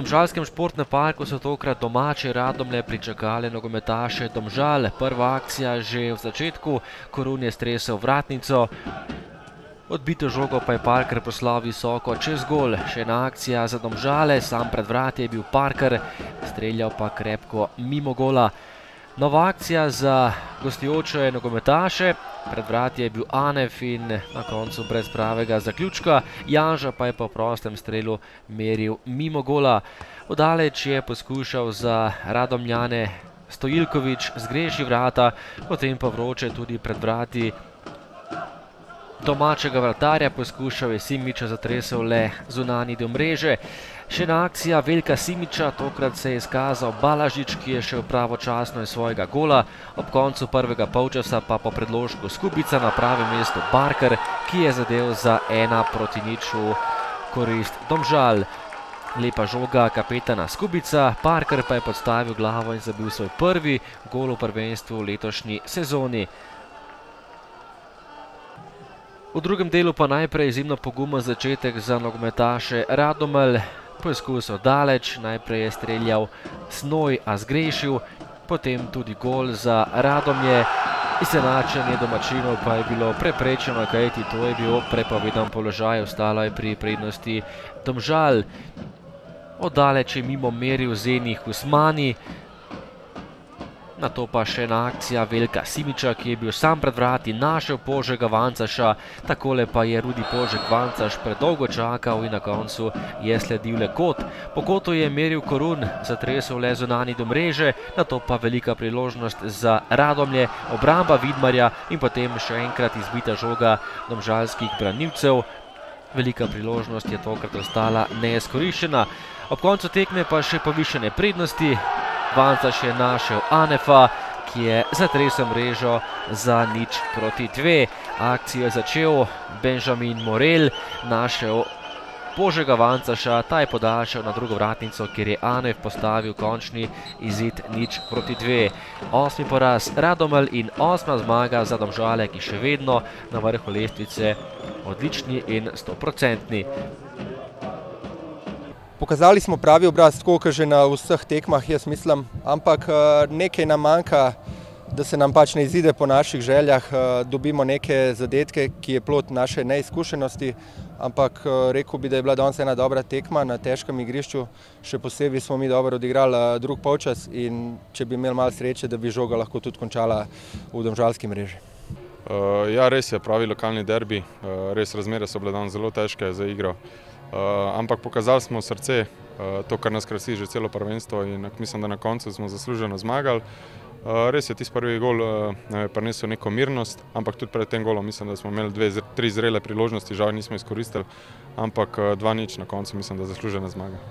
Domžalskem športnem parku so tokrat domače Radomlje pričakale nogometaše Domžal. Prva akcija že v začetku, Korun je stresel vratnico. Odbito žogo pa je Parker poslal visoko čez gol. Še ena akcija za Domžale, sam pred vrati je bil Parker, streljal pa krepko mimo gola. Nova akcija za gostujoče nogometaše, pred vrati je bil Anev in na koncu brez pravega zaključka. Janža pa je po prostem strelu meril mimo gola. Odaleč je poskušal za Radomljane Stojilković, zgreši vrata, potem pa vroče tudi pred vrati domačega vratarja, poskušal je Simića, zatresel le zunanji del mreže. Še ena akcija Veljka Simića, tokrat se je izkazal Balažič, ki je šel pravočasno iz svojega gola. Ob koncu prvega polčasa pa po predložku Skubica na pravem mestu Parker, ki je zadel za 1:0 v korist Domžal. Lepa žoga kapetana Skubica, Parker pa je podstavil glavo in zabil svoj prvi gol v prvenstvu v letošnji sezoni. V drugem delu pa najprej izjemno pogumen začetek za nogometaše Radomelj. Poizkus daleč, najprej je streljal Snoj, a zgrešil, potem tudi gol za Radomlje. Izenačenje domačinov pa je bilo preprečeno, kajti to je bil prepovedan položaj, ostalo je pri prednosti Domžal. Oddaleč je mimo meril Zenih Usmani. Nato pa še ena akcija Veljka Simića, ki je bil sam pred vrati, našel Požega Vancaša, takole pa je Rudi Požek Vancaš predolgo čakal in na koncu je sledil le kot. Po kotu je meril Korun, zatresel le zunanji do mreže, nato pa velika priložnost za Radomlje, obramba Vidmarja in potem še enkrat izbita žoga domžalskih branilcev. Velika priložnost je tokrat ostala neizkoriščena. Ob koncu tekme pa še povišene prednosti. Vancaš je našel Anefa, ki je zatresel mrežo za 0:2. Akcijo je začel Benjamin Morel, našel Požega Vancaša, ta je podaljšal na drugo vratnico, kjer je Anev postavil končni izid 0:2. 8. poraz Radomelj in 8. zmaga za Domžale, ki še vedno na vrhu lestvice, odlični in 100-procentni. Pokazali smo pravi obraz, tako kot že na vseh tekmah, jaz mislim, ampak nekaj nam manjka, da se nam pač ne izide po naših željah, dobimo neke zadetke, ki je plod naše neizkušenosti, ampak rekel bi, da je bila danes ena dobra tekma na težkem igrišču, še posebej smo mi dobro odigrali drug polčas in če bi imeli malo sreče, da bi žoga lahko tudi končala v domžalski mreži. Ja, res je pravi lokalni derbi, res razmere so bile danes zelo težke za igro. Ampak pokazali smo srce, to, kar nas krasi že celo prvenstvo in mislim, da na koncu smo zasluženo zmagali. Res je, tisti prvi gol nam je prinesel neko mirnost, ampak tudi pred tem golom mislim, da smo imeli 2-3 zrele priložnosti, žal nismo izkoristili, ampak 2:0 na koncu mislim, da zaslužena zmaga.